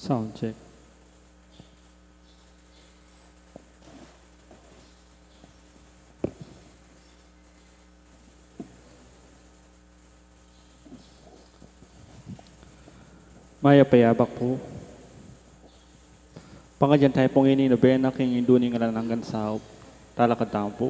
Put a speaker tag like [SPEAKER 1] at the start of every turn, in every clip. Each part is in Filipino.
[SPEAKER 1] Sound check. Maya payabak po. Pangadyan tayo pong ininobena king induning ngalan hanggang sa talakad po.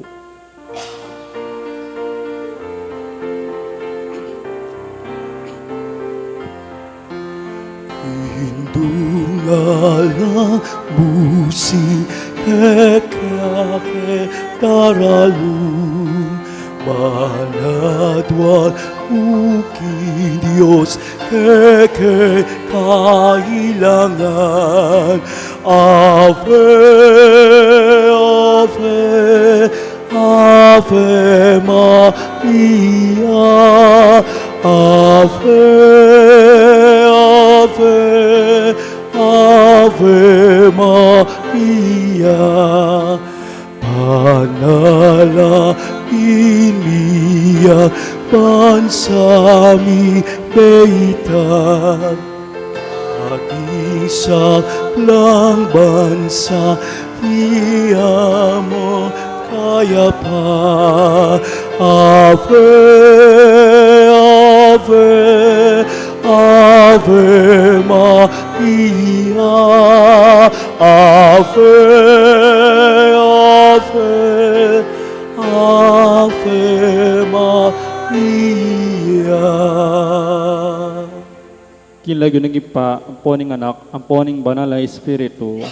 [SPEAKER 2] Indungala busi kekake daralum Baladwal uki Diyos keke kailangan Ave, Ave, Ave Maria Ave, Ave, Ave Maria Panalangin niya bansami beitan at isang lang bansa iya mo kaya pa Ave, Ave, Ave Maria Ave, Ave, Ave Maria.
[SPEAKER 1] Kinlagyo ng ipa, ang poning anak, ang poning banal na espiritu.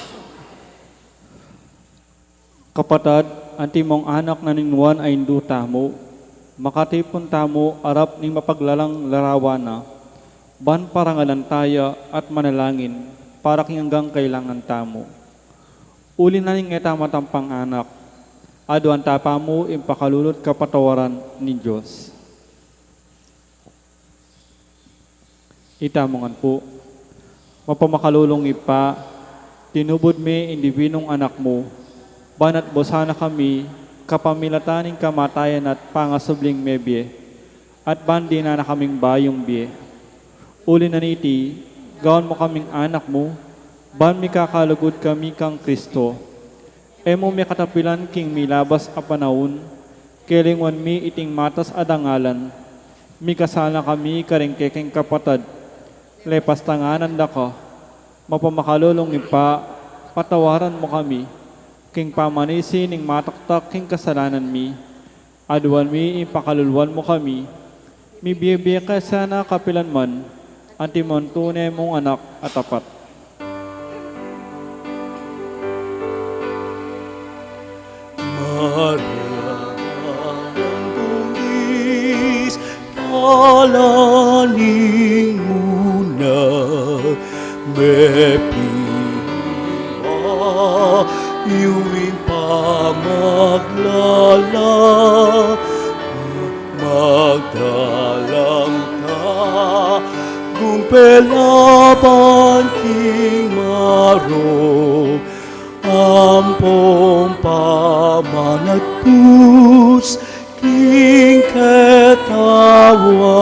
[SPEAKER 1] Kapatad, anti mong anak na ninuan ay induta mo, makatipon tamo arap ning mapaglalang larawana, ban parangalan tayo at manalangin, para hanggang kailangan tamo. Uli na ning etamatampang anak, ado ang tapa mo impakalulot kapatawaran ni Diyos. Itamongan po, mapamakalulong ipa, tinubod me indibinong anak mo, banat bosana kami, kapamilataning kamatayan at pangasubling mebye, at bandi na kaming bayong bie. Uli na niti, gawin mo kaming anak mo, ban mi kakalugod kami kang Kristo. Emo mi katapilan king milabas a panahon, kelingwan mi iting matas adangalan, mi kasala kami karingkeking kapatad, lepas tanganan da ka, mapamakalulong ipa, patawaran mo kami, king pamanisi ning mataktak king kasalanan mi, aduan mi ipakalulwan mo kami, mi biye ka sana kapilan man, antimon tunay mong anak at tapat.
[SPEAKER 2] Maria ang tulis, kalaning muna, mepima, iuwing pamaglala, magdalang ta, gumpelaban king maro, ampong pamanatus king ketawa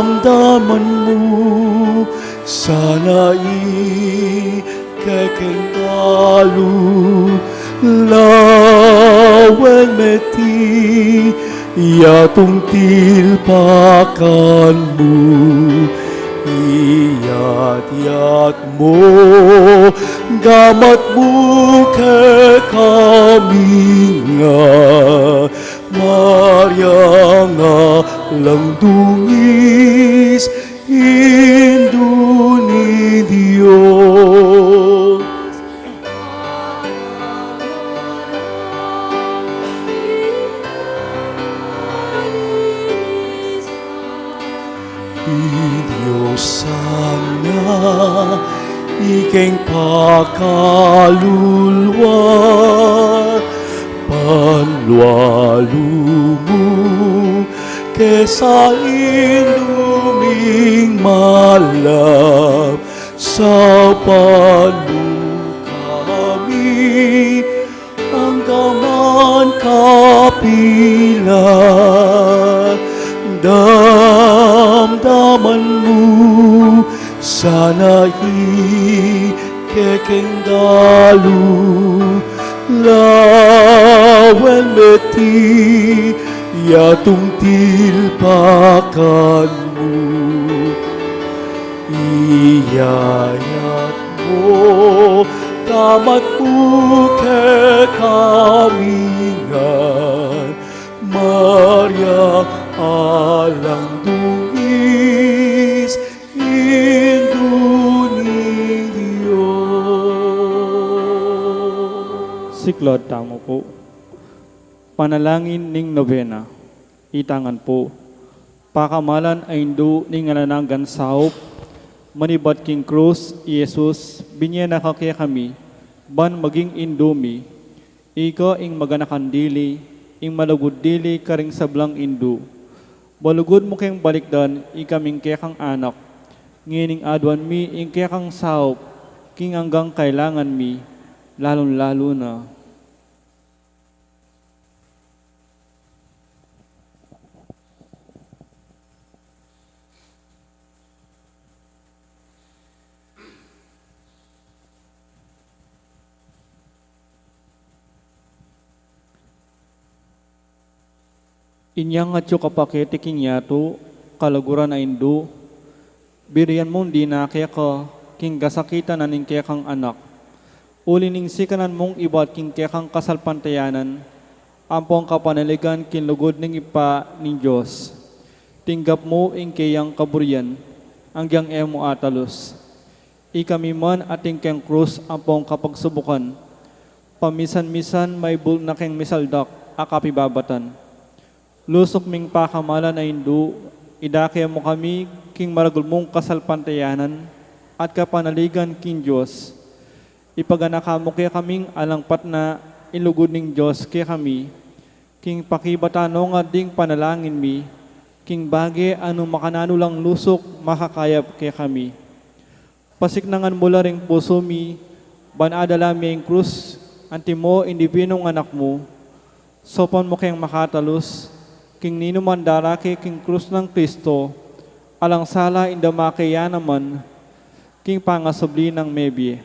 [SPEAKER 2] damdaman mo sana ikekeng talu laweng meti yatong tilpakan mo iyat-yat mo, gamat mo ke kami nga, Maria nga lang dungis, Indo ni Diyos. Diyos sana ikeng pakalulwa panlualumu kesa inuming malam sa kami ang gaman kapila damdaman mo Sana'y kekeng dalu lawen meti yatung tilpakanmu iyayat mo tamat buke kamingan Maria alang dungis indunilyo.
[SPEAKER 1] Siklod tamo po. Panalangin ning nobena. Itangan po. Pakamalan ay indu ning alananggan sahop. Manibat king krus, Yesus, binye na kakya kami. Ban maging indumi. Ika ing maganakan dili, ing malugod dili karing sablang indu. Balugod mo kayong balikdan, ikaming kekang anak. Ngining adwan mi, ing kekang sahop, king hanggang kailangan mi, lalong-lalo na. Inyang at yung kapakete kinyato, kalaguran na indu, biriyan mong di na kaya ka, king gasakitan na ning kaya kang anak. Uli ning sikanan mong ibat king kaya kang kasalpantayanan, ampong kapanaligan kinlugod ning ipa ning Diyos. Tinggap mo ing kayang kaburian, hanggang emo atalos. Ikami man ating kang krus ampong kapagsubukan, pamisan-misan may bul na keng misaldak, akapibabatan. Lusok ming pakamalan na indu, idakya mo kami king maragul mong kasalpantayanan at kapanaligan king Diyos. Ipaganaka mo kaya kaming alangpat na ilugod ning Diyos kaya kami, king pakibatano nga ding panalangin mi, king bagi ano makanano lang lusok makakayap kaya kami. Pasiknangan mula ring puso mi, banadala mi ang krus, antimo indipinong anak mo, sopon mo kayang makatalos, king ninuman darake king krus ng Kristo, alang sala indamakaya naman, king pangasubli ng mebye.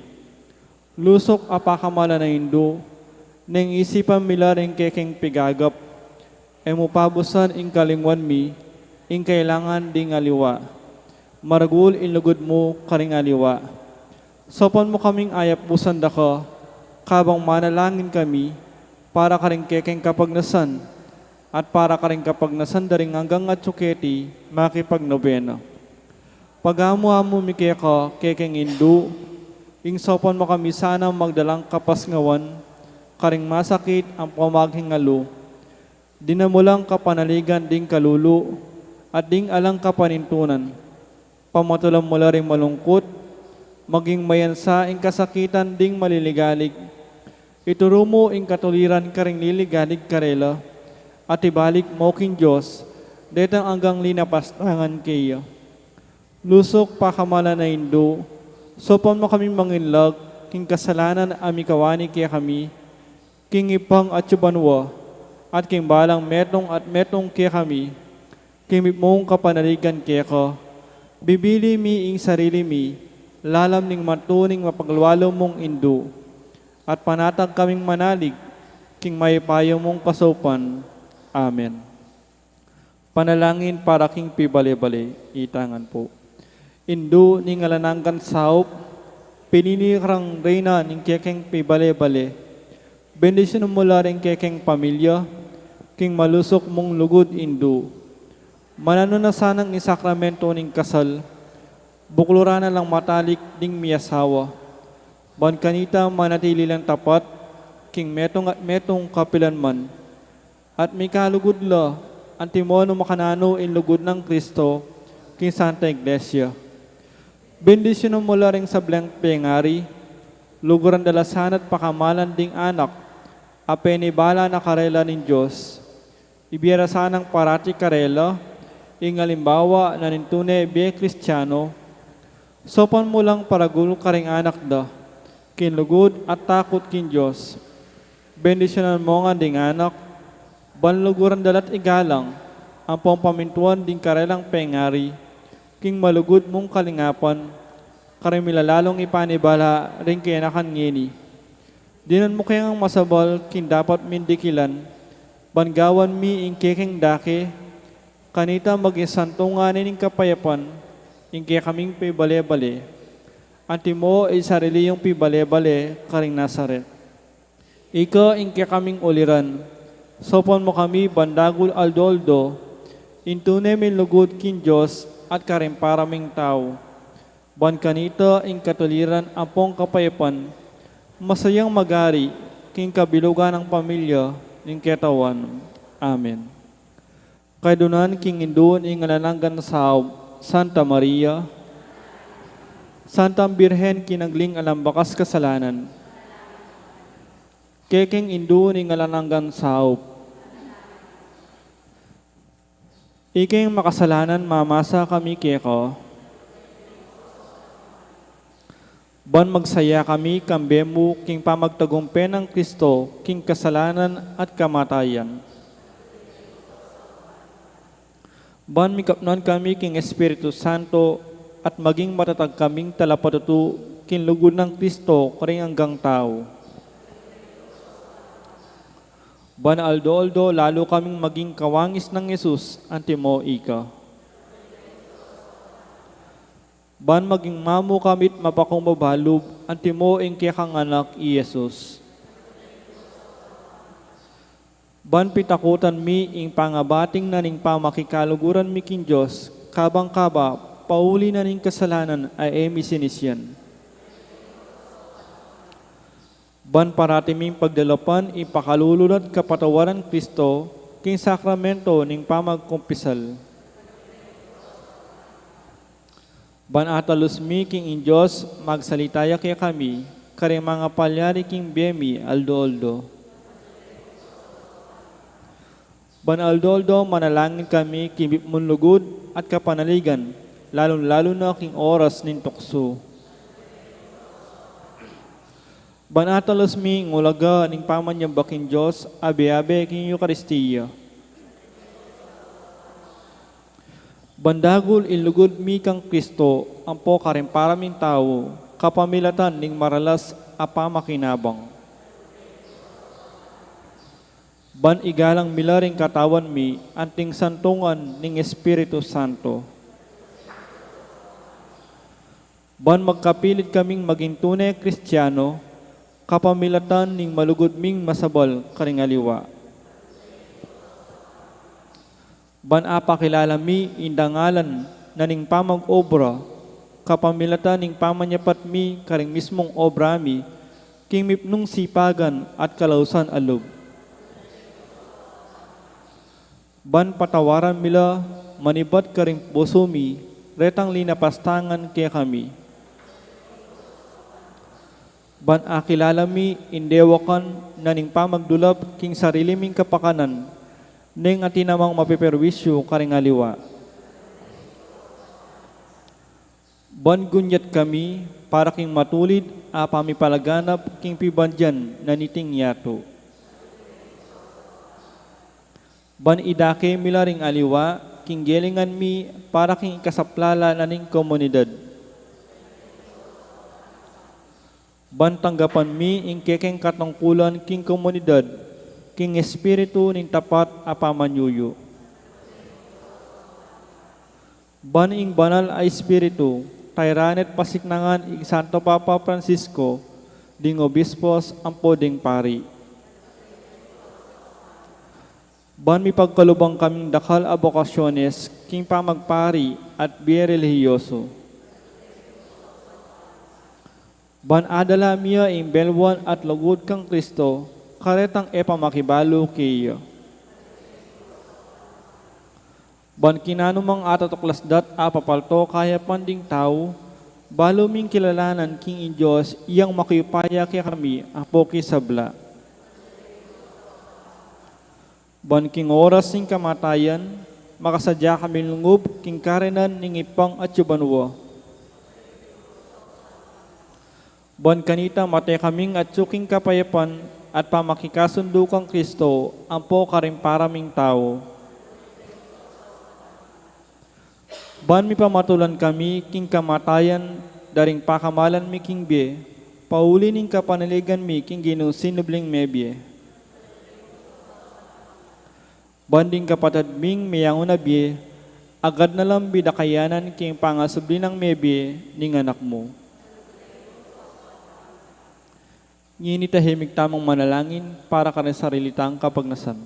[SPEAKER 1] Lusok apakamala na indo, neng isipan mila rin keking pigagap, emupabusan ing kalingwan mi, ing kailangan ding aliwa. Maragul inlugod mo karing aliwa. Sopon mo kaming ayap busan daka, kabang manalangin kami, para karing keking kapagnasan, at para ka rin kapag nasandaring hanggang at tsuketi, makipagnobena. Pag-amo-amo mi kaya ka, kekeng indu, ing sopan mo kami sana magdalang kapasngawan, karing masakit ang pamaghingalo. Dinamulang kapanaligan ding kalulu, at ding alang kapanintunan. Pamatulang mula ring malungkot, maging mayansa ing kasakitan ding maliligalig. Ituro mo ing katuliran karing liligalig karela, at ibalik mo king Diyos, detang hanggang linapastangan kayo. Lusok pakamala na indo, sopon mo kaming manginlag, king kasalanan amikawani kaya kami, king ipang at yubanwa, at king balang metong kaya kami, king mong kapanaligan kaya ka, bibili mi ing sarili mi, lalam ning matuning mapagluwalo mong indo, at panatag kaming manalig, king may payo mong kasopan. Amen. Panalangin para king pibali-bali, itangan po. Indo ni ngalananggan saup, pininikrang reyna ning kekeng pibali-bali. Bendisyon mo la rin kekeng pamilya, king malusok mong lugod indo. Manano na sanang isakramento ning kasal, buklura na lang matalik ding miyasawa. Ban kanita manatili lang tapat, king metong at metong kapilan man. At may kalugod la, antimono makanano in lugod ng Kristo, king Santa Iglesia. Bendisyon mo la rin sa blank pengari, luguran dalasan at pakamalan ding anak, apenibala na karela ng Diyos. Ibiyara sanang parati karela, ing alimbawa na nintune biye Kristiyano, sopan mo lang paragulo karing anak da, kinlugod at takot kin Diyos. Bendisyonan mo nga ding anak, banluguran dalat igalang, ang pamintuan ding karelang pengari, king malugod mong kalingapan, karing milalalong ipanibala rin kaya nakan ngini. Dinan mo kayang masabal kin dapat mindikilan, bangawan mi ingkeking dake, kanita mag-isantunganin ng kapayapan, ingke kaming pibale-bale, anti mo ay sarili yung pibale-bale karing Nazaret. Ika ingke kaming uliran, sopon mo kami bandagul aldoldo, intune min lugod kin Diyos at karing paraming tao. Ban kanita ing katuliran ampong kapayapan, masayang magari, king kabilugan ng pamilya, ning ketawan. Amen. Kay dunan king indun ing alananggan sa Santa Maria, Santang Birhen kinagling alambakas kasalanan, keking indun ing alananggan sa iking makasalanan mamasa kami keko, ban magsaya kami kambemu king pamagtagumpen ng Kristo king kasalanan at kamatayan. Ban mikapnan kami king Espiritu Santo at maging matatag kaming talapatutu king lugod ng Kristo karing hanggang tao. Ban aldo-aldo lalo kaming maging kawangis ng Yesus antimo ika. Ban maging mamu kamit mapakong mabalub, antimo ing kang anak i Jesus. Ban pitakutan mi ing pangabating na ning pamakikaluguran mi king Diyos, kabang kaba, pauli na ning kasalanan ay emi sinisyan. Ban parati ming pagdalapan ipakalulunod kapatawaran Kristo, king sakramento ning pamagkumpisal. Ban atalos mi king in Diyos, magsalitaya kaya kami, kare mga palyari king biyemi, aldo-aldo. Ban aldo-aldo, manalangin kami, kibip mun lugod at kapanaligan, lalo-lalo na king oras nin tukso. Ban atalos mi, ngulaga, ning pamanyamba king Diyos, abe-abe king Eucharistia. Bandagul ilugod mi kang Kristo, ampo karing paraming tao, kapamilatan ning maralas apa makinabang. Ban igalang milaring katawan mi, anting santungan ning Espiritu Santo. Ban magkapilit kaming maging tunay Kristiyano, kapamilatan ning malugod ming masabal karing aliwa. Ban apakilala mi indangalan na ning pamag-obra, kapamilatan ning pamanyapat mi karing mismong obra mi, king mipnung sipagan at kalausan alub. Ban patawaran mila, manibat karing puso mi, retang linapastangan kaya kami. Ban akilala mi indewakan na ning pamagdulap king sarili ming kapakanan, ning atinamang mapiperwisyo karing aliwa. Ban gunyat kami para king matulid apami palaganap king pibandyan na niting yato. Ban idake milaring aliwa king gelingan mi para king ikasaplala na ning komunidad. Ban tanggapan mi ing kekeng katungkulan king komunidad, king espiritu ning tapat apamanyuyo. Ban ing banal ay espiritu, tayranet pasiknangan ing Santo Papa Francisco, ding obispos ampo ding pari. Ban mi pagkalubang kaming dakal a bokasyones, king pamagpari at biyerelihiyoso. Ban adala miya ing belwan at lugod kang Kristo, karetang epamakibalo kiyo. Ban kinanumang atatuklasdat apapalto kaya panding tao, balo ming kilalanan king in Diyos, iyang makipaya kaya kami, apo kisabla. Ban king oras ning kamatayan, makasadya kami lungub king karenan ning ipang at yubanwa. Ban kanita mate kaming at suking kapayapan, at pamakikasundo kang Kristo, ampo karing paraming tao. Ban mi pamatulan kami, king kamatayan, daring pakamalan mi king bie, paulinin ka panaligan mi king ginusinubling mebie. Banding kapatid ming mayanguna bie, agad na lang bidakayanan king pangasubli ng mebie ning anak mo. Nginitahimik tamang manalangin para ka rin sarilitang kapagnasan.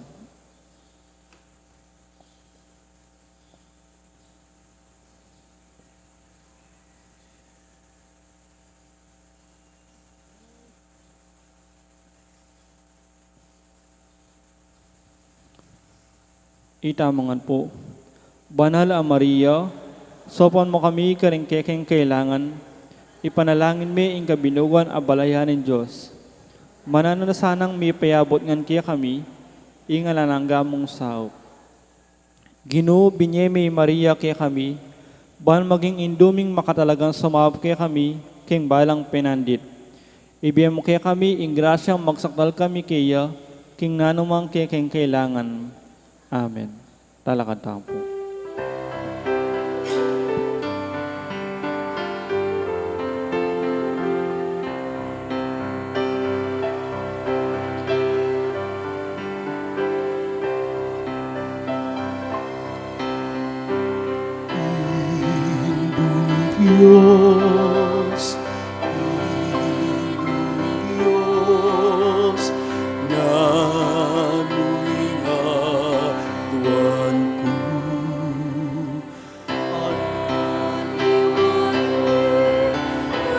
[SPEAKER 1] Itamangan po. Banal ang Maria, sopan mo kami karing kekeng kailangan, ipanalangin mi ing kabinugan a balayan ng Diyos. Manano na sanang may payabot ngan kaya kami, ing alanangga mong sao. Ginoo binye mi Maria kaya kami, ban maging induming makatalagang sumabot kaya kami, king balang penandit. Ibigay mo kaya kami, ing grasyang magsakdal kami kaya, king nanumang kekeng kailangan. Amen. Talakad tayo po.
[SPEAKER 2] Diyos, Diyos, nanuingatuan ko.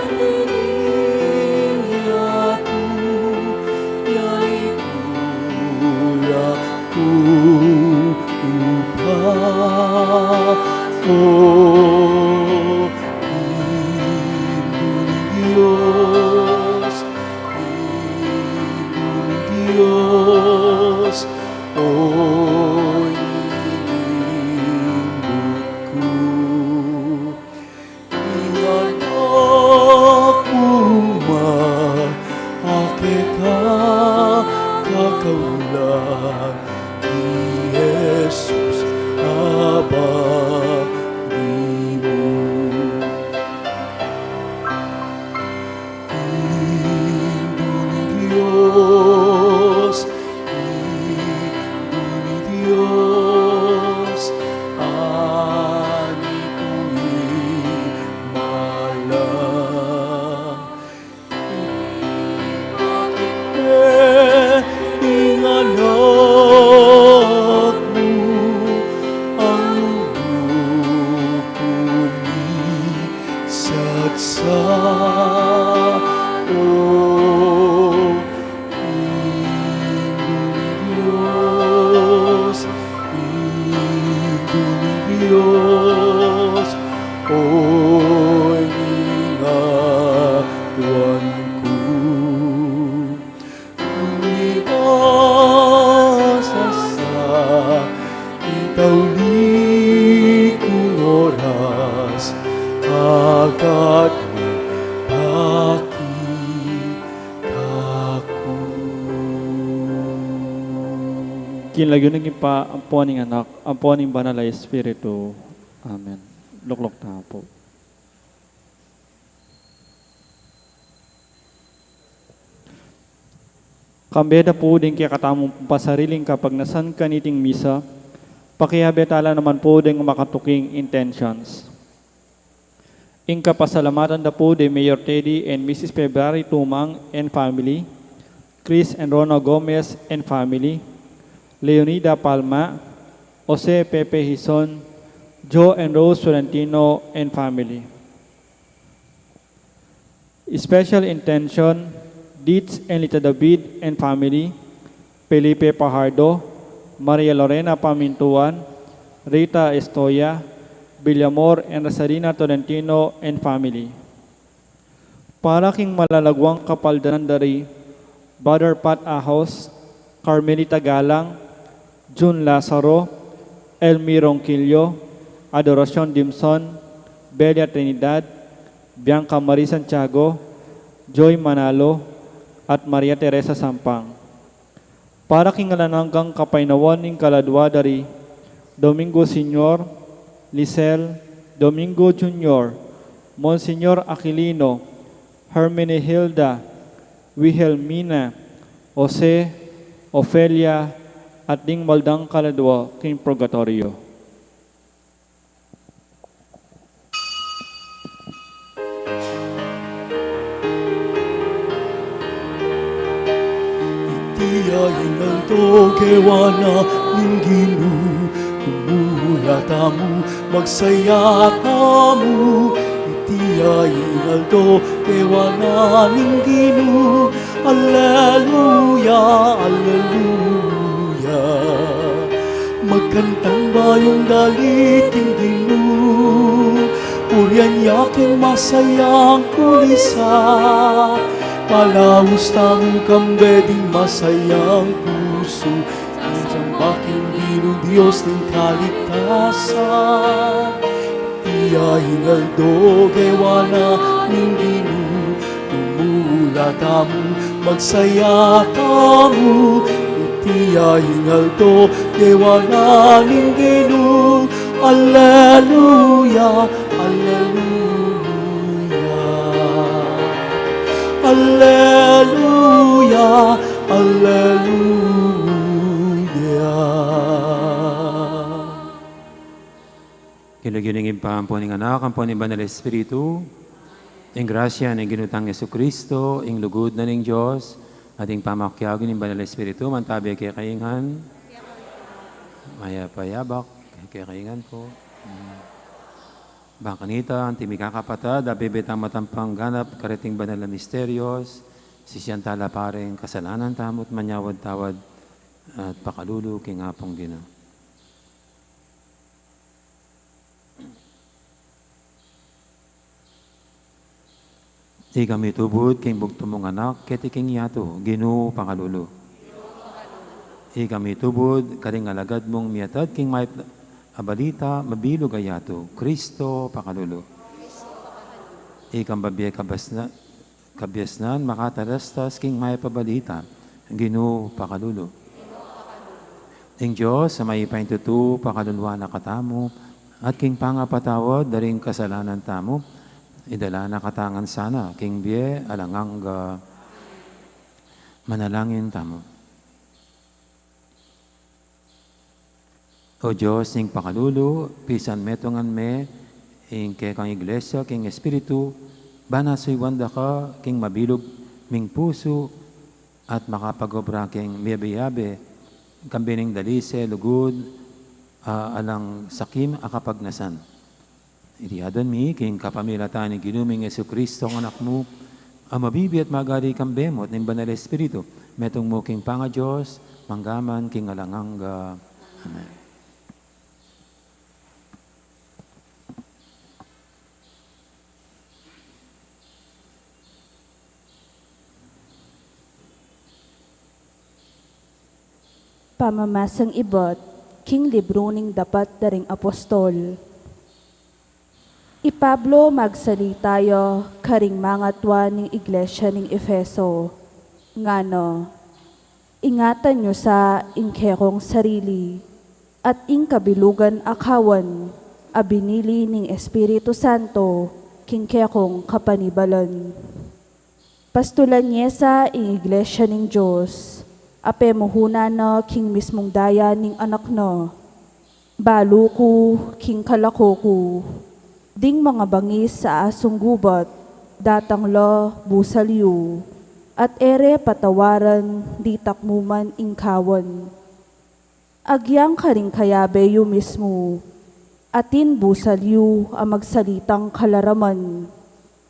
[SPEAKER 2] Aniniyato, ya'y tulak ko pa. Diyos, oy nilindot ko. Inganak mo maake ka kakaulan ni Jesus abadi mo. Diyos, ani ko'y malang. Inganak mo ang kumisatsa. Diyos, oy ingatuan ko. Umiasa sa itawli kong oras, agad ni ako.
[SPEAKER 1] Kinlagyo ng ipa, ampuan ng anak, ampuan ng banal na Espiritu. Amen. Luklok na po. Kambeda po din kaya katamong pasariling kapag nasan kaniting misa, pakiyabetala naman po din makatuking intentions. Ingka pasalamatan na po din Mayor Teddy and Mrs. February Tumang and family, Chris and Rona Gomez and family, Leonida Palma, Jose Pepe Hison, Joe and Rose Florentino and family. Special intention, Dietz and Lita David and family, Felipe Pajardo, Maria Lorena Pamintuan, Rita Estoya, Villamor and Rosalina Tolentino and family. Para king malalagwang kapaldanan dari, Brother Pat Ahos, Carmelita Galang, June Lazaro, Elmi Ronquillo, Adoracion Dimson, Belia Trinidad, Bianca Marie Santiago, Joy Manalo, at Maria Teresa Sampang. Para kingalananggang kapainawan ng kaladwa dari Domingo Senior, Lisel, Domingo Junior, Monsignor Aquilino, Hermenegilda, Wilhelmina, Jose, Ofelia, at ding maldang kaladwa king purgatorio.
[SPEAKER 2] Tiyayin alto kewana ningginu, kumulatamu magsayatamu. Tiyayin alto kewana ningginu, Alleluia, Alleluia. Magkantang bayong daliting dinu, purian yaking masayang kulisa. Palaus tamu kambeding masayang puso, isang baking ginong Diyos ng kaligtasan. Tiyahin aldo kewana ningginu, tumula tamu magsaya tamu. Tiyahin aldo kewana ningginu, Alleluia, Alleluia. Alleluia, Alleluia.
[SPEAKER 3] Kinuginingin pa ang puning anak, ang puning banal Espiritu, ang grasya ng ginutang Yesu Kristo, ang lugod na ng Diyos, ating pamakyagin ng banal Espiritu, mantabi kay kaingan, maya payabak, kay kaingan po. Bangkanita, ang timika kapatad, abibitang matampang ganap, karating banal na misteryos, sisiyantala paring kasalanan tamot, manyawad-tawad, at pakalulu, kingapong gina. Di kami tubod, king bugtumong anak, ketiking yato, ginu pakalulu. Di kami tubod, karing alagad mong miyatad, king may abalita, mabilog ayato, Kristo pakalulu. Ikang babiya kabyasnan, makatarastas, king may pabalita, ginu pakalulu. Ing Diyos, sa may paintutu, pakaluluwa na katamo, at king pangapatawad, daring kasalanan tamo, idala na katangan sana, king biye, alangang manalangin tamo. O Diyos, ing pakalulu, pisan metongan me, ing kekang iglesia, king espiritu, banasuy wanda ka, king mabilog, ming puso, at makapagobra king miyabe-yabe, kambining dalise, lugod, alang sakim, akapagnasan. Iriadon mi, king kapamilatan ni ginuming Yesu Kristo, ang anak mo, ang mabibi at magari kang bemot ng banal espiritu, metong mo king panga Diyos, manggaman king alanganga. Amen.
[SPEAKER 4] Pamamasang ibot, king libro ning dapat daring apostol. Pablo magsalitayo karing mga twa ning iglesia ning Efeso. Ngano, ingatan nyo sa ingkerong sarili at ing kabilugan akawan, abinili ning Espiritu Santo, king kerong kapanibalan. Pastulan niya sa ing iglesia ning Diyos, ape muhuna na king mismong daya ning anak na. Balo ko, king kalako ko. Ding mga bangis sa asong gubat, datang lo busalyo. At ere patawaran, di takmuman ingkawan. Agyang karing kayabe yu mismo. Atin busalyo ang magsalitang kalaraman.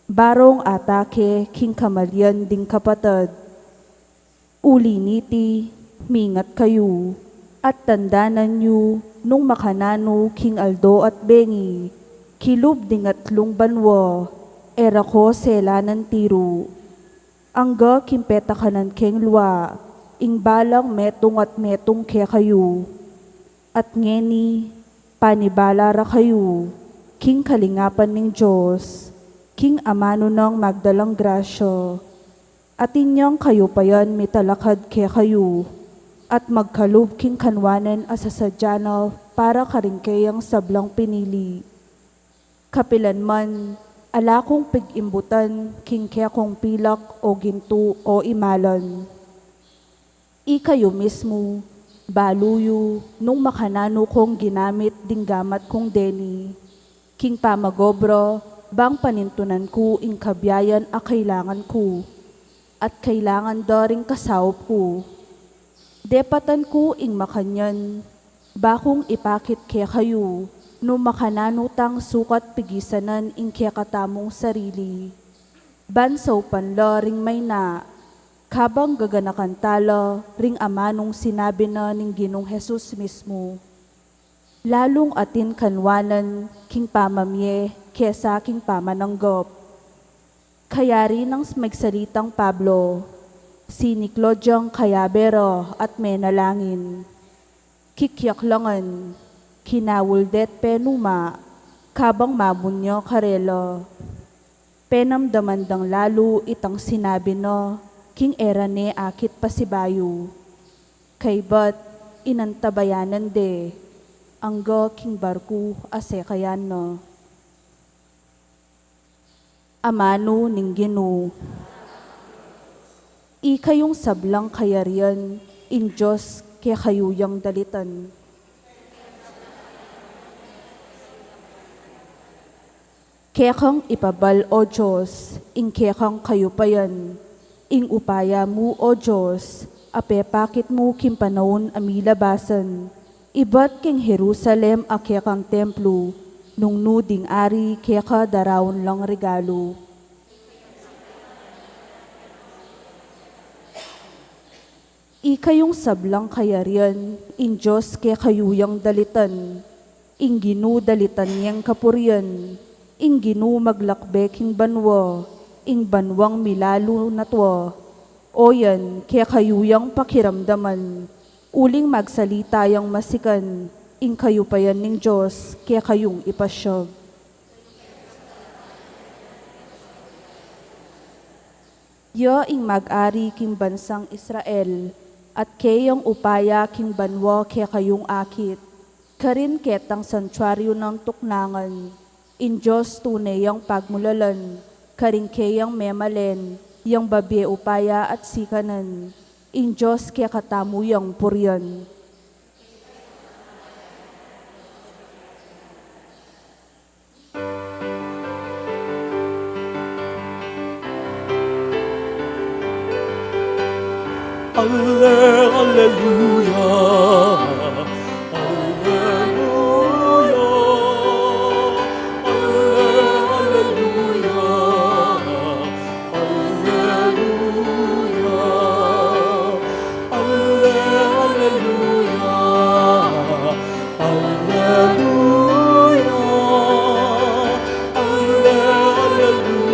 [SPEAKER 4] Barong atake, king kamalyan ding kapatad. Uliniti, mingat kayo, at tandanan nyo nung makanano king Aldo at Bengi, kilub dingatlong banwa, era ko selanan tiro. Angga kimpeta kanan keng lwa, ing balang metong at metong ke kayo. At ngeni, panibalara kayo, king kalingapan ng Diyos, king amano ng magdalang grasya. At inyong kayo pa yan mitalakad ke kayo, at magkalub king kanwanan asasadyano para karingkayang sablang pinili. Kapilan man, ala kong pig-imbutan, king kaya kong pilak o ginto o imalan. Ikayo mismo, baluyo, nung makanano kong ginamit dinggamat kong deni. King pamagobro, bang panintunan ko ing kabyayan a kailangan ko, at kailangan daring kasawop ko. Depatan ko ing makanyan, bakong ipakit kaya kayo, no makananutang sukat pigisanan ing kaya katamong sarili. Bansaw panla ring may na, kabang gaganakan tala ring amanong sinabi na ning Ginong Jesus mismo. Lalong atin kanwanan, king pamamye, kesa king pamananggop. Kaya rin ang magsalitang Pablo, si Claudiang Kayabero at menalangin. Kikyaklangan, kinawuldet penuma, kabang mabunyo karelo. Penamdamandang lalo itang sinabi no, king era ne akit pasibayo. Kay bat inantabayanan de, anggo king barku ase kayan no. Amano ning Ginoo. Ikayong sablang kayarian, in Diyos kaya kayuyang dalitan. Kaya kang ipabal o Diyos, ing kaya kang kayupayan, ing upaya mo o Diyos, apepakit mo kimpanahon amilabasan, ibat king Jerusalem a kaya kang templo, nung nuding ari kaya ka darawon lang regalo. Ikayong sablang kayarian, in Diyos kaya kayuyang dalitan, ing Ginoo dalitan niyang kapurian, ing Ginoo maglakbek ing banwa, ing banwang milalo natwa. Oyan, kaya kayuyang pakiramdaman, uling magsalita yang masikan, ing kayo pa yan ning Diyos, kaya kayong ipasyag. Yo ing mag-ari king bansang Israel, at kayong upaya king banwa kaya kayong akit, karin ketang santuaryo ng tuknangan, in Diyos tunay ang pagmulalan, karin kayang memalen, yang babye upaya at sikanan, in Diyos kaya katamuyang puryan.
[SPEAKER 2] Alleluia, alleluia, alleluia, alleluia, alleluia,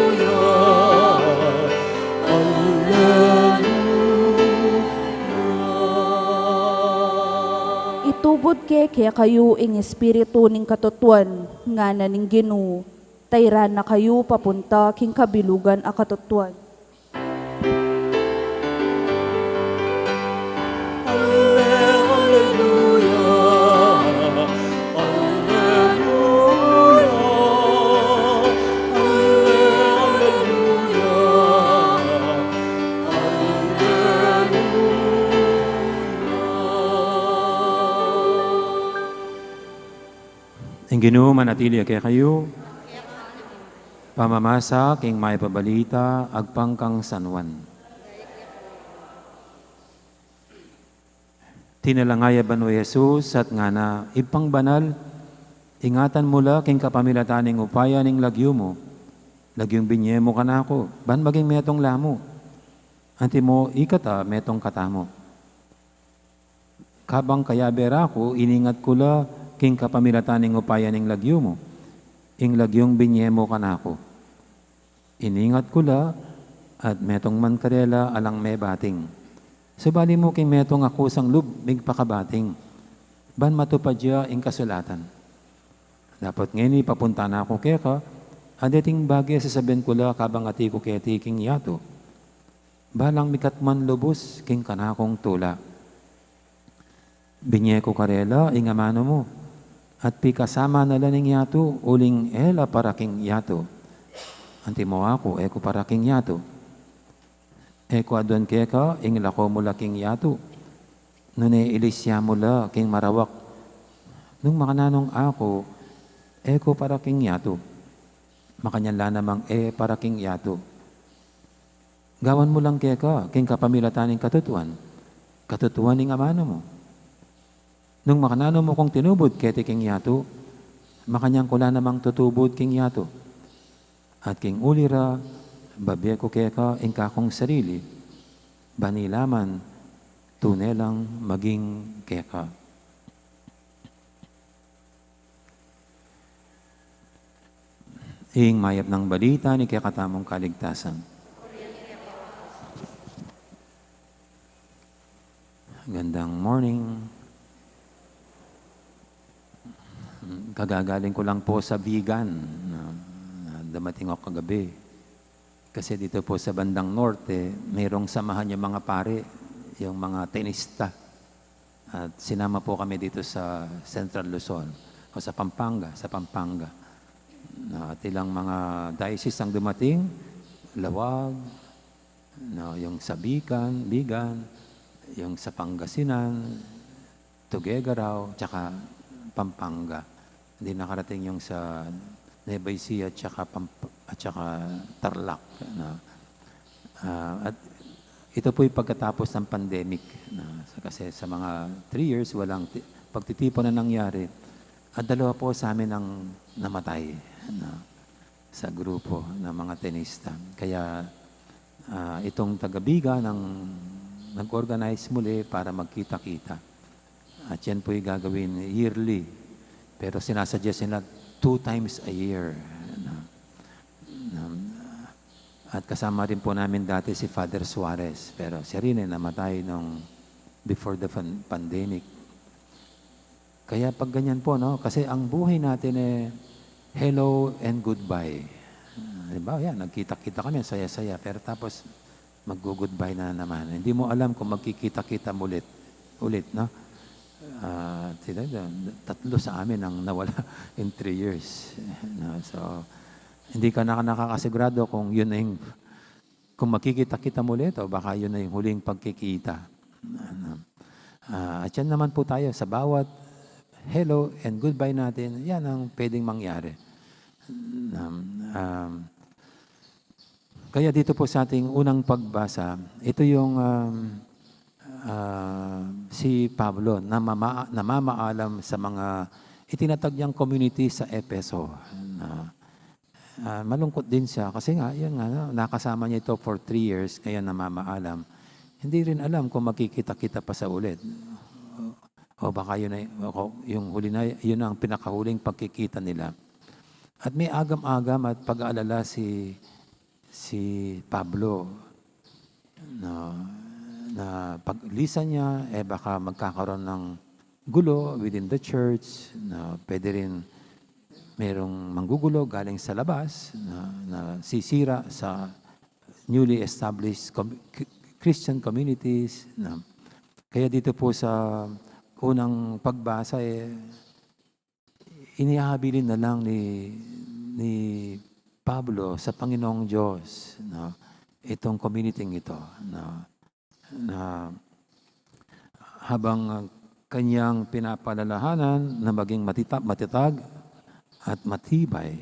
[SPEAKER 4] Itubod kaya kayo ing espiritu ning katutuan, nga na ning Ginoo, tayran na kayo papunta king kabilugan a katutuan.
[SPEAKER 3] Ang Ginoo manatili kay kayo, pamamasa king may pabalita, agpangkang sanwan. Tinalangaya ba no Jesus at nga na ipang banal, ingatan mula king kapamilataning upaya ning lagyo mo, lagyong binye mo ka na ako, ban maging metong lamo, anti mo ikata metong katamo. Kabang kaya bera ko, iningat ko la, king kapamilataning upaya ning lagyo mo, ing lagyong binye mo ka na ako. Iningat ko la, at metong man karela alang may bating. Subali mo king metong akusang lub, migpakabating. Ban matupadya ing kasulatan. Dapat ngayon papunta na ako kaya ka, adating bagay sasabihin ko la kabang ati ko keti king yato. Balang mikatman lubos king kanakong tula. Binye ko karela, ing amano mo. At pikasama na laning yato, uling ela para king yato. Antimo ako, eko para king yato. Eko adon keka, ingilako mula king yato. Nune ilisya mula king marawak. Nung makananong ako, eko para king yato. Makanyala namang para king yato. Gawan mo lang keka, king kapamilataning katutuan. Katutuan ng amano mo. Nung makanano mo kong tinubod, kete king yato, makanyang kula namang tutubod king yato. At king ulira, babye ko keka, ingka kong sarili, banilaman, tunelang maging keka. Ing mayap ng balita ni kekatamong kaligtasan. Gandang morning. Kagagaling ko lang po sa vegan. Damating ako kagabi. Kasi dito po sa bandang norte, mayroong samahan yung mga pare, yung mga tenista. At sinama po kami dito sa Central Luzon o sa Pampanga. At ilang mga diocese ang dumating, Lawag, yung sa Bigan, yung sa Pangasinan, Tuguegarao, tsaka Pampanga. Hindi nakarating yung sa Nueva Ecija at tsaka Tarlac. At ito po'y pagkatapos ng pandemic. Kasi sa mga 3 years, walang pagtitipon na nangyari. At 2 po sa amin ang namatay sa grupo ng mga tenista. Kaya itong taga-Biga nag-organize muli para magkita-kita. At yan po'y gagawin yearly. Pero sinasuggest nila 2 times a year. At kasama rin po namin dati si Father Suarez. Pero siya rin namatay before the pandemic. Kaya pag ganyan po, kasi ang buhay natin hello and goodbye. Diba? Yan, nagkita-kita kami, saya-saya. Pero tapos, mag-goodbye na naman. Hindi mo alam kung magkikita-kita ulit, no? 3 sa amin ang nawala in 3 years. So, hindi ka nakakasigurado kung yun ay kung makikita-kita ulit o baka yun ay huling pagkikita. At yan naman po tayo sa bawat hello and goodbye natin, yan ang pwedeng mangyari. Kaya dito po sa ating unang pagbasa, ito yung si Pablo na namamaalam sa mga itinatag niyang community sa Efeso. Malungkot din siya kasi nga, yun nga, nakasama niya ito for 3 years, kaya namamaalam. Hindi rin alam kung makikita-kita pa sa ulit. O baka yun ay, yung huli na, yun ang pinakahuling pagkikita nila. At may agam-agam at pag-aalala si Pablo na paglisan niya, baka magkakaroon ng gulo within the church, na pwede rin merong manggugulo galing sa labas, na sisira sa newly established Christian communities. Kaya dito po sa unang pagbasa, inihabilin na lang ni Pablo sa Panginoong Diyos itong community ito na habang kanyang pinapalalahanan na maging matatag at matibay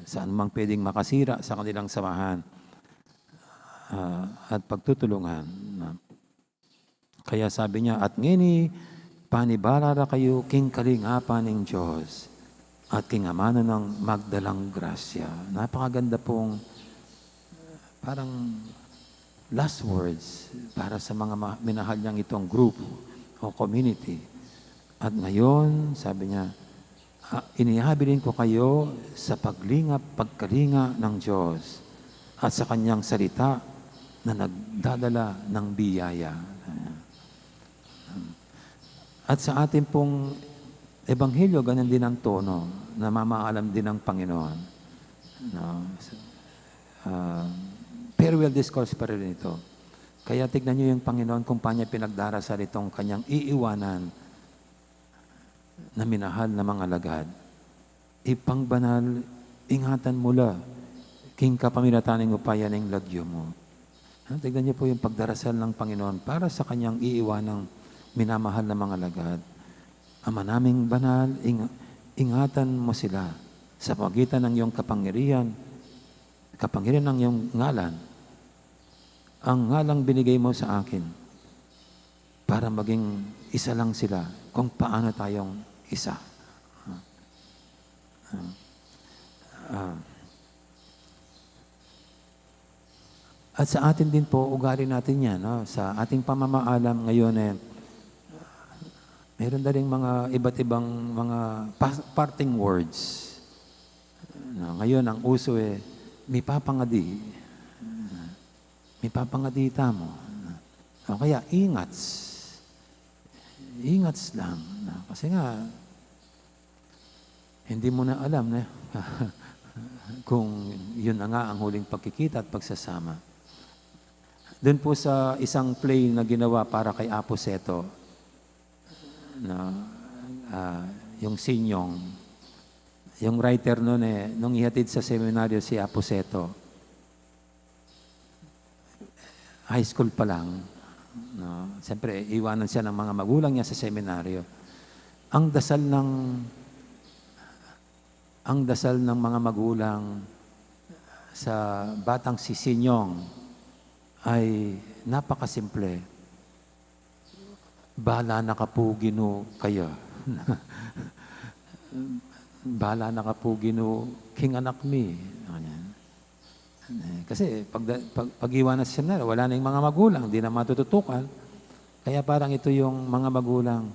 [SPEAKER 3] saan mang pwedeng makasira sa kanilang samahan at pagtutulungan. Kaya sabi niya, at ngini panibarara kayo king kalingapan ng Diyos at king amano ng magdalang grasya. Napakaganda pong parang last words para sa mga minahal niyang itong group o community. At ngayon, sabi niya, inihabilin ko kayo sa pagkalinga ng Diyos at sa kanyang salita na nagdadala ng biyaya. At sa ating pong ebanghelyo, ganyan din ang tono, na mamaalam din ng Panginoon. Farewell discourse pa rin ito. Kaya tignan niyo yung Panginoon kung paano niya pinagdarasal itong kanyang iiwanan na minahal na mga alagad. Ipangbanal, ingatan mula king kapamilataning upayan ng lagyo mo. Tignan niyo po yung pagdarasal ng Panginoon para sa kanyang iiwanang minamahal na mga alagad. Ama naming banal, ingatan mo sila sa pagitan ng iyong kapangyarihan ng iyong ngalan, ang ngalang binigay mo sa akin para maging isa lang sila kung paano tayong isa. At sa atin din po, ugali natin yan. No? Sa ating pamamaalam ngayon, meron na rin mga iba't ibang mga parting words. Ngayon, ang uso may papangadi. May papangadita mo. O kaya, ingats. Ingats lang. Kasi nga, hindi mo na alam na kung yun na nga ang huling pagkikita at pagsasama. Doon po sa isang play na ginawa para kay Apo Seto, yung Sinyong, yung writer noon nung ihatid sa seminaryo si Apo Seto, high school pa lang, siyempre iwanan siya ng mga magulang niya sa seminaryo. Ang dasal ng mga magulang sa batang si Sinyong ay napakasimple. Bahala na ka po, Ginoo, kayo. Bahala na ka po, Ginoo, king anak mi. Kasi pag iwanan sa seminar, wala na yung mga magulang, hindi na matututukan. Kaya parang ito yung mga magulang,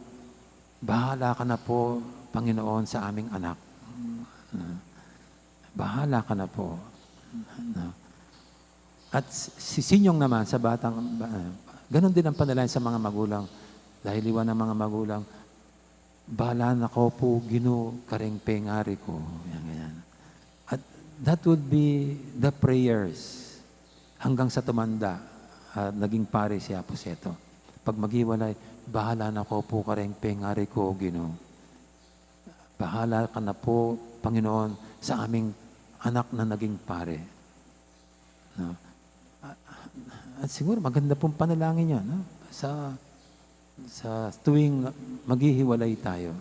[SPEAKER 3] bahala ka na po, Panginoon, sa aming anak. Bahala ka na po. At si Sinyong naman sa batang, ganun din ang panalangin sa mga magulang. Dahil iwan ng mga magulang, bahala na ko po, Ginoo, karing pengari ko. Yan. At that would be the prayers hanggang sa tumanda at naging pare si Apo Seto. Pag maghiwalay, bahala na ko po, karing pengari ko, Ginoo. Bahala ka na po, Panginoon, sa aming anak na naging pare. No? At siguro maganda pong panalangin yan. Sa tuwing maghihiwalay tayo,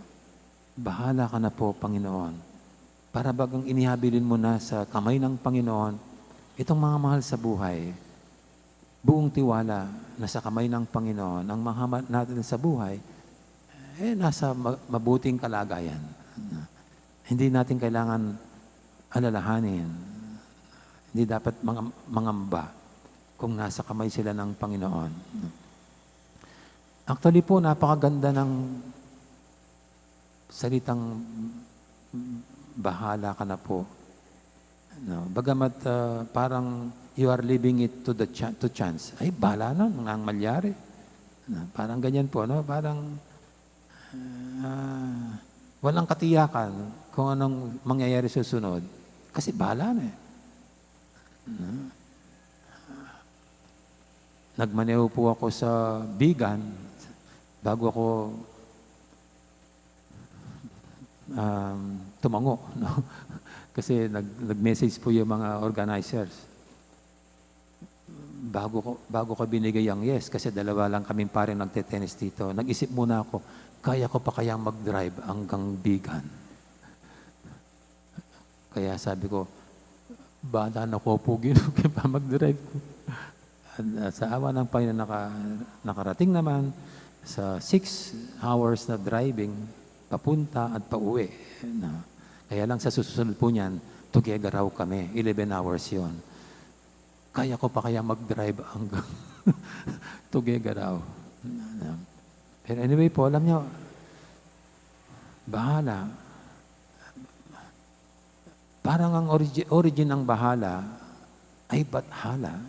[SPEAKER 3] bahala ka na po, Panginoon. Para bagang inihabilin mo na sa kamay ng Panginoon, itong mga mahal sa buhay, buong tiwala na sa kamay ng Panginoon, ang mahal natin sa buhay, nasa mabuting kalagayan. Hindi natin kailangan alalahanin. Hindi dapat mangamba kung nasa kamay sila ng Panginoon. Actually po, napakaganda ng salitang bahala ka na po. No? Bagamat parang you are leaving it to chance. Ay, bahala na, ang malyari. No? Parang ganyan po, no? Parang walang katiyakan kung anong mangyayari sa sunod. Kasi bahala na . Nagmaneho po ako sa Bigan bago ako tumango. No? Kasi nag-message po yung mga organizers. Bago ko binigay ang yes, kasi dalawa lang kaming parang nagte-tennis dito. Nag-isip muna ako, kaya ko pa kayang mag-drive hanggang Bigan. Kaya sabi ko, bata na ko po, Ginoo, kaya pa mag-drive ko. At sa awa ng Panginoon, nakarating naman sa 6 hours na driving, papunta at pauwi. Kaya lang sa susunod po niyan, together raw kami, 11 hours yon. Kaya ko pa kaya mag-drive hanggang together raw. Pero anyway po, alam niyo, bahala. Parang ang origin ng bahala ay bathala.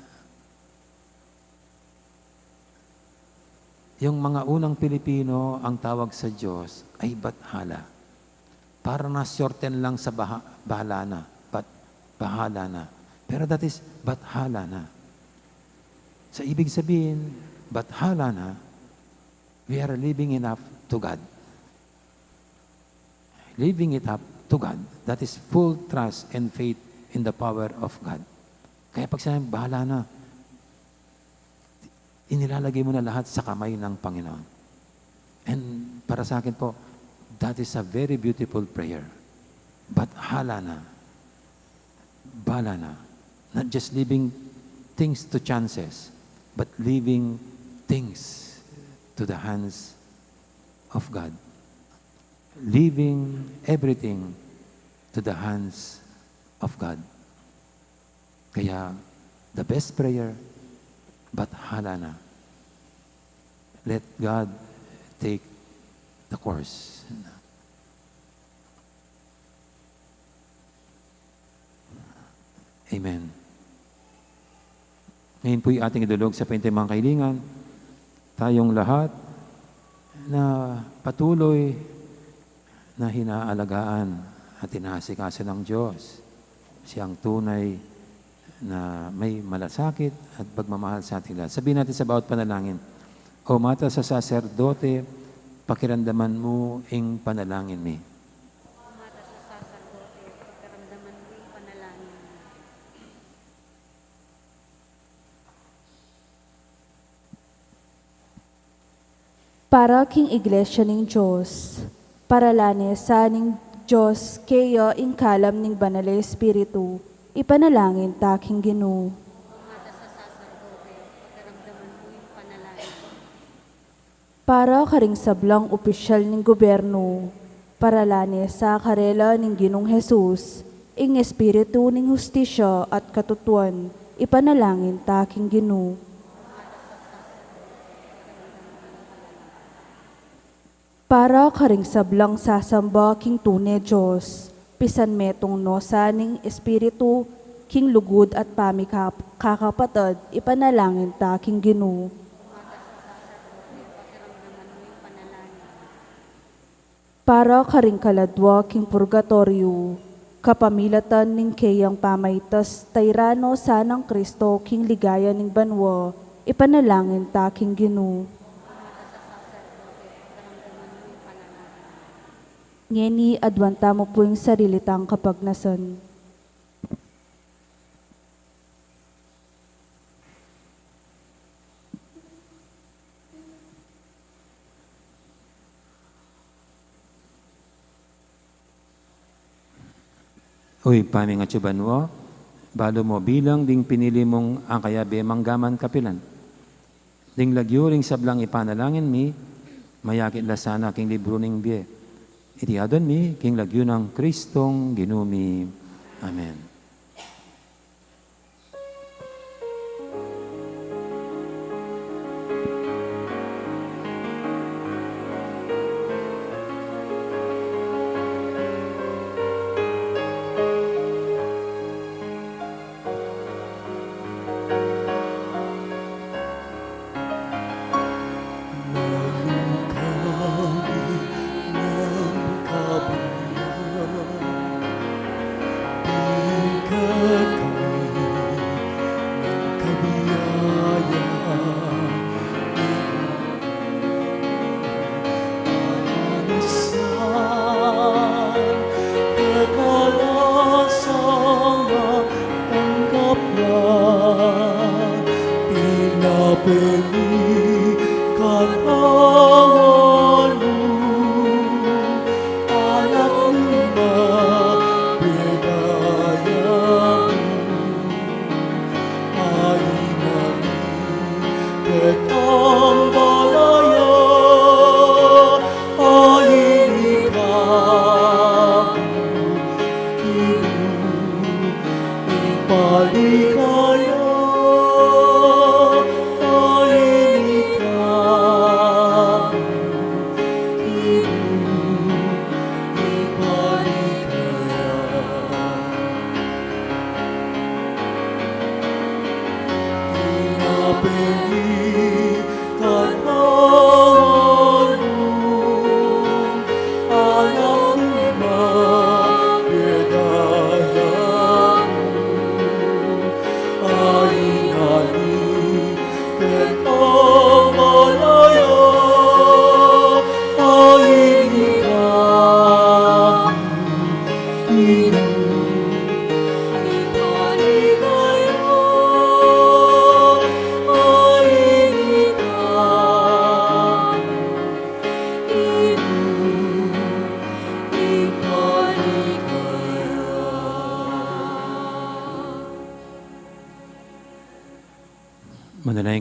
[SPEAKER 3] Yung mga unang Pilipino, ang tawag sa Diyos ay bathala. Para na-shorten lang sa bahala na. Bahala na. Pero that is bathala na. Sa ibig sabihin, bathala na, we are living it up to God. Living it up to God. That is full trust and faith in the power of God. Kaya pag sinabi, bahala na, inilalagay mo na lahat sa kamay ng Panginoon. And para sa akin po, that is a very beautiful prayer. But hala na, bahala na. Not just leaving things to chances, but leaving things to the hands of God. Leaving everything to the hands of God. Kaya, the best prayer, but hala na. Let God take the course. Amen. Ngayon po'y ating idulog sa paintimang kailingan. Tayong lahat na patuloy na hinaalagaan at inaasikaso ng Diyos. Siyang tunay na may malasakit at pagmamahal sa ating lahat. Sabihin natin sa bawat panalangin, O mata sa saserdote, pakiramdaman mo ing panalangin mi.
[SPEAKER 5] Mata sa saserdote, pagkaramdaman mo yung panalangin mo.
[SPEAKER 4] Para king iglesia ning Diyos, paralane sa ning Diyos kayo ing kalam ning banal na Espiritu, ipanalangin taking Ginoo.
[SPEAKER 5] Mata sa saserdote, pagkaramdaman mo yung panalangin mo.
[SPEAKER 4] Para karing sablang opisyal ning gobyerno, paralane sa karela ning Ginong Hesus, ing Espiritu ning hustisya at katutuan, ipanalangin taking Ginoo. Para karing sablang sasamba king tune Diyos, pisan metong no sa ning Espiritu, king lugod at kakapatid, ipanalangin taking Ginoo. Para karing kaladwa king purgatorio, kapamilatan ning kayang pamaytas tayrano sanang Kristo king ligaya ning banwa, ipanalangin taking Ginoo. Ngeni adwanta mo po yung sarilitang kapagnasan.
[SPEAKER 3] Uy, paming at banwa, balo mo bilang ding pinili mong ang kayabe manggaman kapilan. Ding lagyuring sablang ipanalangin mi, mayakit la sana king libro ning biye. Iti adon mi, king lagyo ng Kristong ginumi. Amen.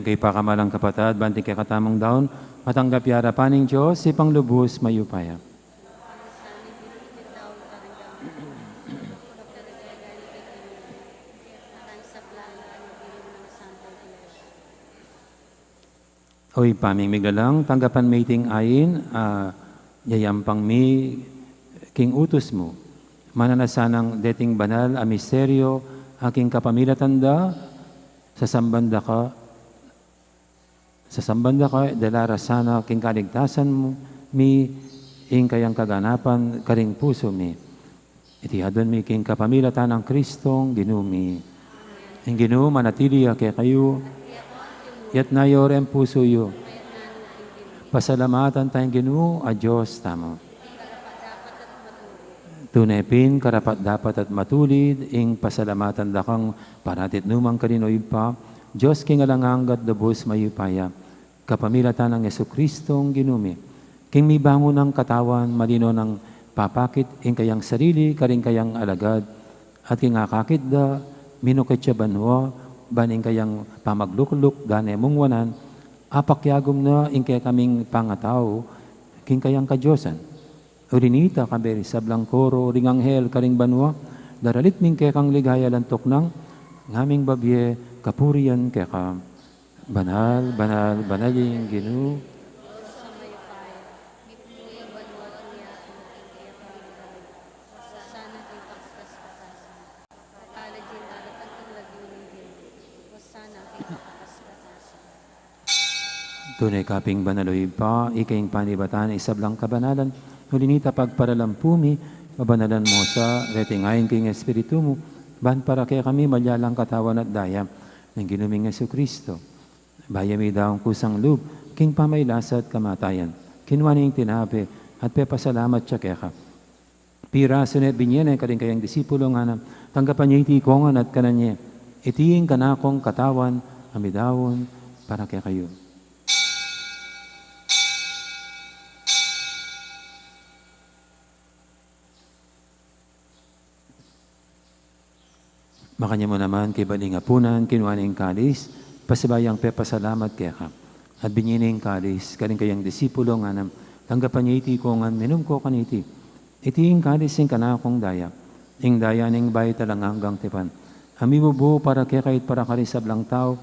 [SPEAKER 3] Karing kay pakamalang kapatad, banting kay katamang daon, matanggap yara paning Diyos, si panglubos mayupaya. Oy, paming miglalang, tanggapan meeting ayin, yayampang mi, king utos mo. Mananasanang dating banal, a misteryo, aking kapamilatanda, sa sambanda ka, dalara sana, king kaligtasan mo, mi, ing kayang kaganapan, karing puso mi. Itihadon mi, king kapamilatan ng Kristong, ginumi. Ing ginoo, manatili kay kayo, yat nayor ang puso yo. Pasalamatan tayong Ginoo, a Diyos tamo. Tunay pin, karapat dapat at matulid, ing pasalamatan dakang paratit numang kaninoy pa, Diyos king alanganggat dabos mayupaya, kapamilatan ng Yesu-Kristong ginumi. King mi bangon ng katawan, malino ng papakit, ing kayang sarili, karing kayang alagad, at king akakit da, minukit siya banwa, baning kayang pamaglukluk, gane mong wanan, apakyagom na ing kaya kaming pangataw, king kayang kadyosan. Urinita kaberi sablang koro, ring anghel karing banwa, daralit ming kaya kang ligaya lantok ng ngaming babye, kapurian kaya ka. Banal, banal, banaling Ginoo. Tunay kaping banaloy pa, ikaing panibatan, isablang kabanalan, hulinita pagparalampumi, mabanalan mo sa retingayin king Espiritu mo, ban para kaya kami malyalang katawan at daya ng ginuming Yesu-Kristo. Bayami daw kusang loob, king pamaylasa at kamatayan, kinwaning tinabi, at pepasalamat siya kaya ka. Pira sunet binyen kading kayang disipulo nga na, tanggapan niya itikongan at kananye, itiing kanakong katawan, amidawon, para kaya kayo. Makanya mo naman kay balingapunan, kinuhaning kalis, pasibayang pepasalamat kaya ka. At binyining kalis, kaling kayang disipulo nga nam, tanggapan niya iti ko nga, minum ko kaniti. Itiing kalis yung kanakong daya, ing daya ning bay talang hanggang tipan. Amibubo para kaya kahit para karisab lang tao,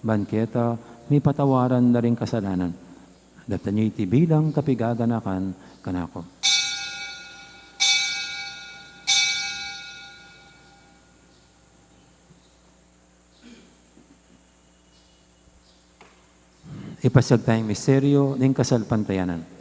[SPEAKER 3] banketa, may patawaran na rin kasalanan. Daptan niya iti bilang kapigaganakan kanako. Ipasag tayong misteryo ng kasalpantayanan.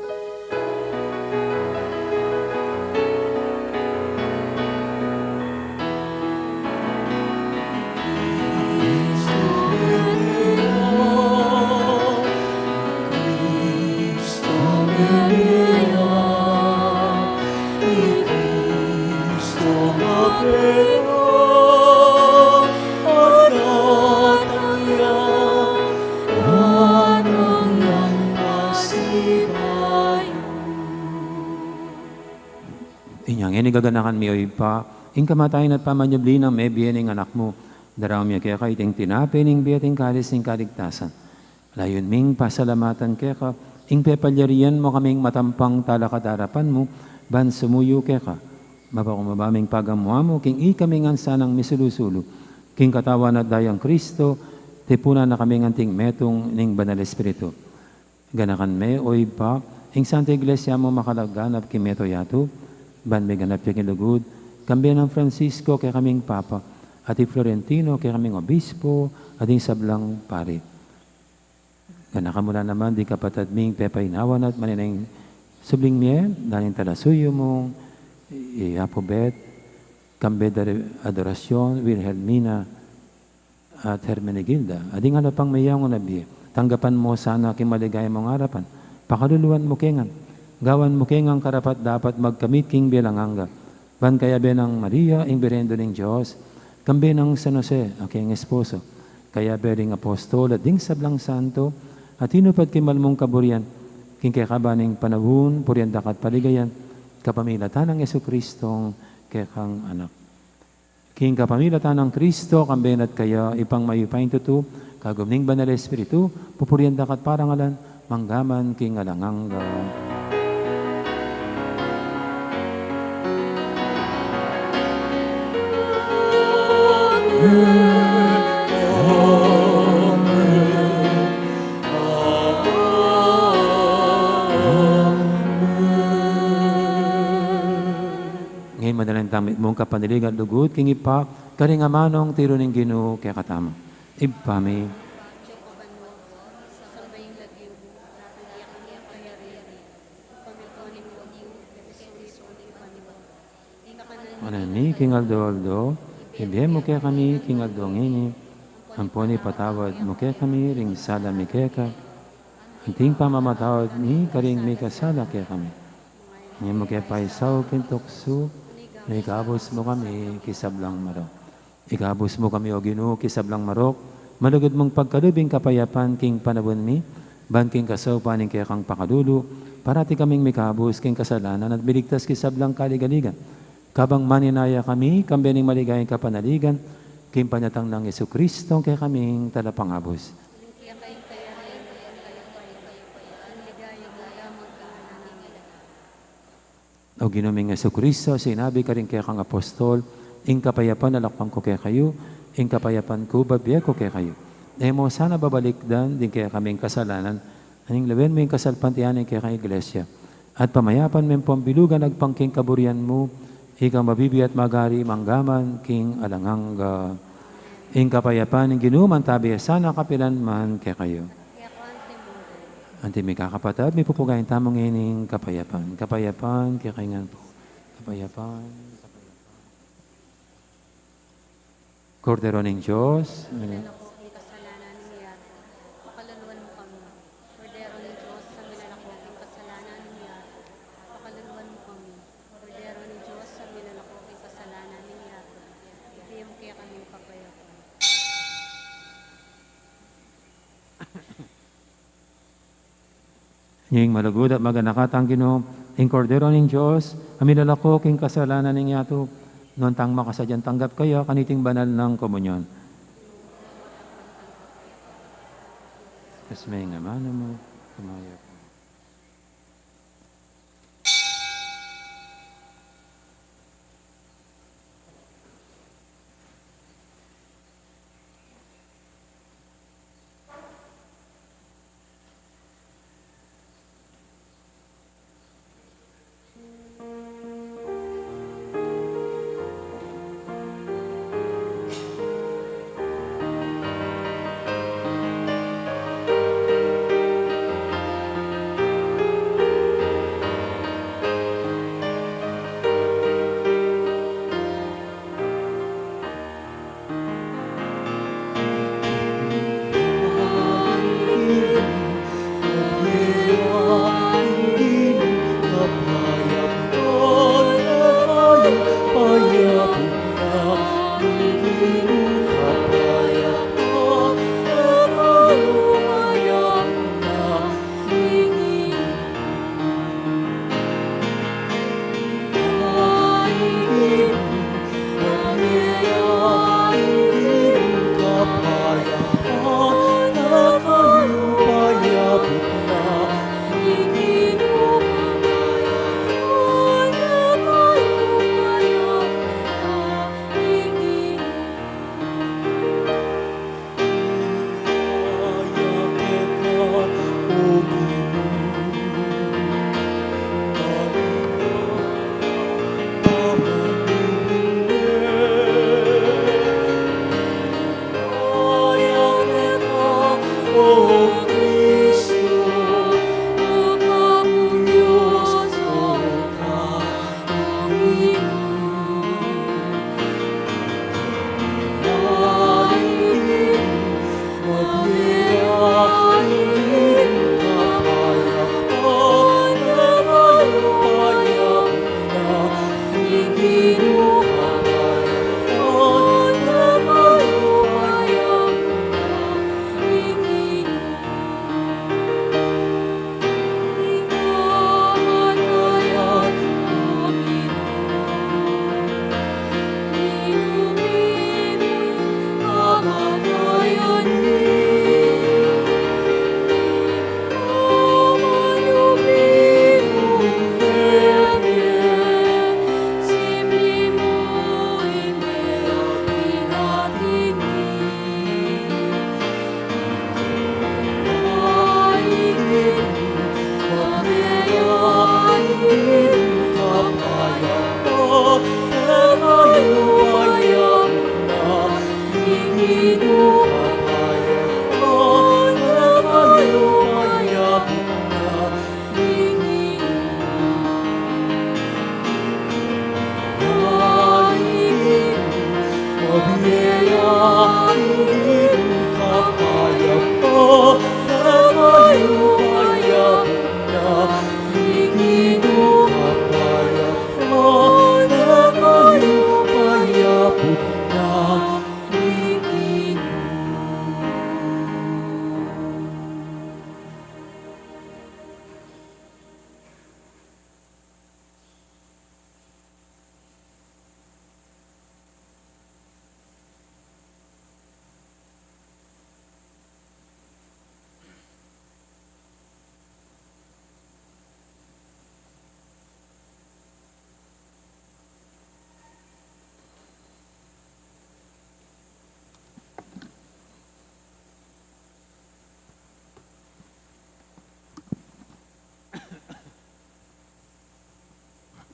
[SPEAKER 3] Inyang inigaganakan mi oy pa, ing kamatayan at pamanyabli ng may biyening anak mo, daraw miya kaya ka iting tinapi ning biyating kalis ning kaligtasan. Layon ming pasalamatan kaya ka, ing pepalyarian mo kaming matampang talakadarapan mo, ban sumuyo kaya ka. Mabakumabaming pagamuha mo, king ikaming ansanang misulusulo, king katawan at dayang Kristo, tipunan na kaming anting metong ning banal espiritu. Ganakan me oy pa, ing Santa Iglesia mo makalaganap kimeto yato, ban may ganap yung ilugod, kambi ng Francisco kay kaming Papa, at Florentino kay kaming Obispo, at yung sablang pari. Ganakamula naman, di kapatad ming pepainawan at maninang subling miye, daling talasuyo mong, iapobet, kambi adorasyon, Wilhelmina, at Hermenegilda. Ading alapang mayang nabi, tanggapan mo sana kimaligay mong harapan, pakaluluan mo kengan, gawan mo kengang karapat dapat magkamit king bilanganga. Ban kaya benang Maria, ing berendo ng Diyos, kambi ng San Jose, aking esposo, kaya bering apostol at ding sablang santo, at hinupad kimalmong kaburian, king kaya kabaning panahon, puriandak at paligayan, kapamilatan ng Yesu-Kristong kekang anak. King kapamilatan ng Kristo, kambenat kaya ipang mayupain tutu, kagumning banal Espiritu, pupurian dakat parangalan, manggaman king alangangga. Ngayon madalang tamit mong kapaniligan lugod, king ipa, karingamanong tiro ng Ginoo kaya katama. Ipami,
[SPEAKER 5] Diyo ko banwa, sa sabayang lagyo mo, natiyak niya kayariri, pamitoning lagyo, bebesulis uling paniwa. Inga ka na
[SPEAKER 3] manani, king Aldo, ibigay mo kaya kami, king Aldo ngini, amponi patawad mo kaya kami, ring sala mi kaya ka, anting pamamatawad ni karing may kasala kaya kami. Ngayon mo kaya paisaw, kintukso, na ikabos mo kami, kisablang marok. Ikabos mo kami, O Ginoo, kisablang marok, malugod mong pagkalubing kapayapan, king panabon mi, ban king kasaw, paning kaya kang pakadulo, parati kaming mikabos, king kasalanan, at biligtas kisablang kaligaligan. Kabang maninaya kami, kambiyaning maligayang kapanaligan, king panyatang ng Yesu Kristo, kaya kaming talapangabos.
[SPEAKER 5] Kaya kayong kayariri, ang ligaya mo lamang kang nanangila.
[SPEAKER 3] O ginuming Yesu Kristo, sinabi ka rin kaya kang apostol, ing kapayapan nalakpang ko kaya kayo, ing kapayapan ko babiya ko kaya kayo. Mo sana babalikdan din kaya kaming kasalanan, aning lawen mo yung kasalpantianin kaya kang iglesia. At pamayapan mo yung pambilugan agpangking kaburian mo, ikaw mabibi at magari manggaman king alangangga. Ing kapayapan ng ginuman tabi sana kapilan man kaya kayo.
[SPEAKER 5] Kaya ko antimudan.
[SPEAKER 3] Anti may kakapatid, may pupugayin tamang ining kapayapan. Kapayapan, kaya kaingan po. Kapayapan, kapayapan. Kordero ng Diyos.
[SPEAKER 5] Minalako ang kasalanan niya. Pakalunuan mo kami. Kordero ng Diyos, sa minalako ang kasalanan niya. Pakalunuan mo kami. Kordero ng Diyos, sa minalako ang kasalanan niya. Ibigay mo kaya kami kapayapan.
[SPEAKER 3] Ngayong malugod at maganakatang Ginoo, ing kordero ng Diyos, amilalako king kasalanan ng yato, noon tang makasadyan tanggap kayo, kaniting banal ng komunyon. Yes, may nga mano mo, kumaya po.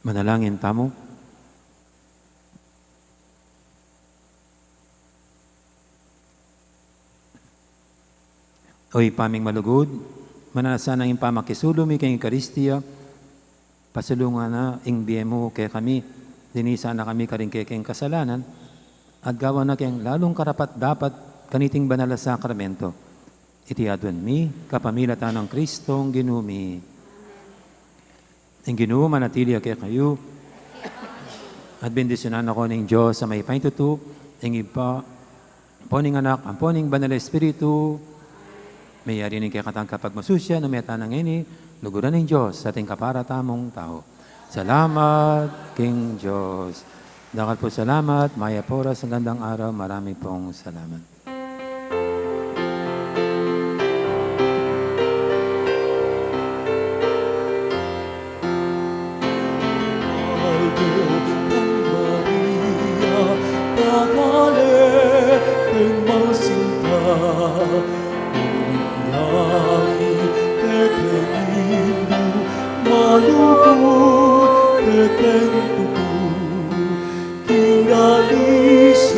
[SPEAKER 3] Manalangin tamo. Oy paming malugod, mananasan ang pamakisulumi kay Eucharistia, pasulungan na ing biyemo kay kami, dinisa na kami karing kay kasalanan, at gawa na kayang lalong karapat dapat kaniting banal na sakramento. Iti adwan mi, kapamilatan ng Kristong ginumi. Ang Ginoo manatili kay kayo, at bendisyonan ako ng Diyos sa may paintutu, ang iba, poning anak, ang poning banal na Espiritu, may yari kay katang kapag masusya na may tanang ini, luguran ng Diyos sa ating kaparatamong tao. Salamat, King Diyos. Dakal po salamat, Maya Pora sa gandang araw, marami pong salamat.
[SPEAKER 2] Aldo kang Maria, pagale kang masinta, Uriyahi ekenindo, malugod ekeng tutu, King Alice